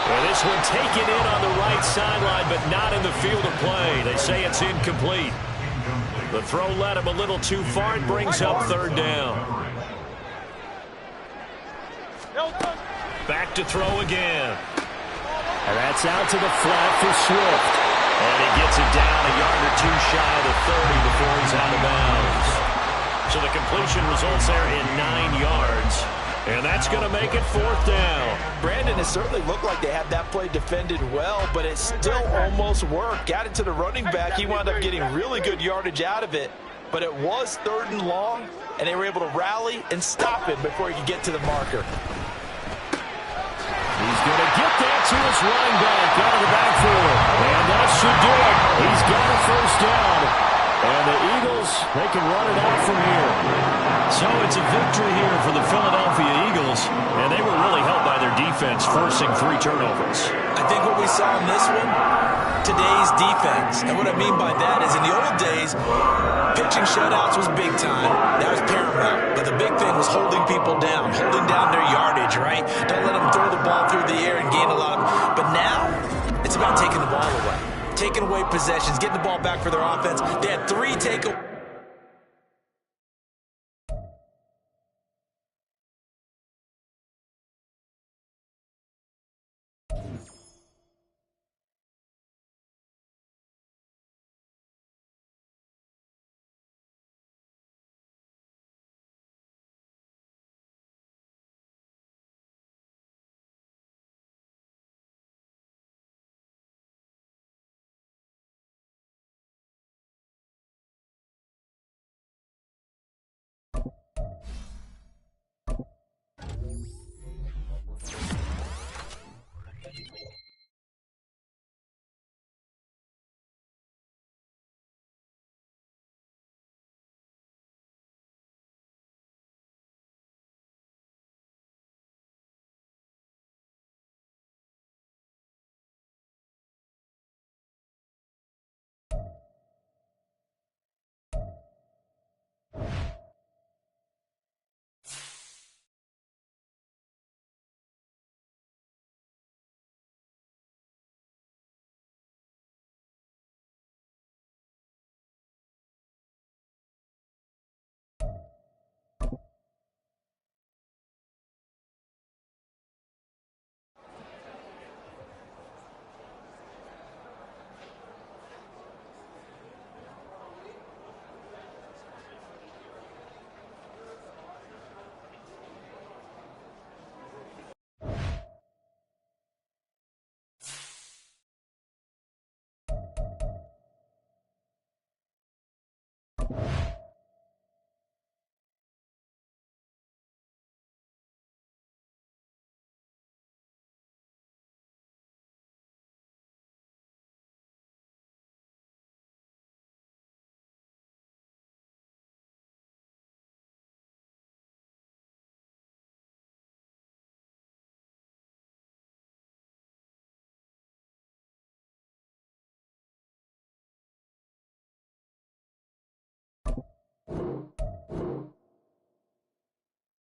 Speaker 1: And this one taken in on the right sideline, but not in the field of play. They say it's incomplete. The throw led him a little too far and brings up third down. Back to throw again. And that's out to the flat for Swift. And he gets it down a yard or two shy of the 30 before he's out of bounds. So the completion results there in 9 yards. And that's going to make it 4th down.
Speaker 4: Brandon, it certainly looked like they had that play defended well, but it still almost worked. Got it to the running back. He wound up getting really good yardage out of it. But it was 3rd and long, and they were able to rally and stop him before he could get to the marker.
Speaker 1: He's going to get that to his running back out of the backfield. And that should do it. He's got a 1st down. And the Eagles, they can run it out from here. So it's a victory here for the Philadelphia Eagles. And they were really helped by their defense, forcing 3 turnovers.
Speaker 4: I think what we saw in this one, today's defense. And what I mean by that is in the old days, pitching shutouts was big time. That was paramount. But the big thing was holding people down, holding down their yardage, right? Don't let them throw the ball through the air and gain a lot of... But now, it's about taking the ball away. Taking away possessions, getting the ball back for their offense. They had 3 takeaways.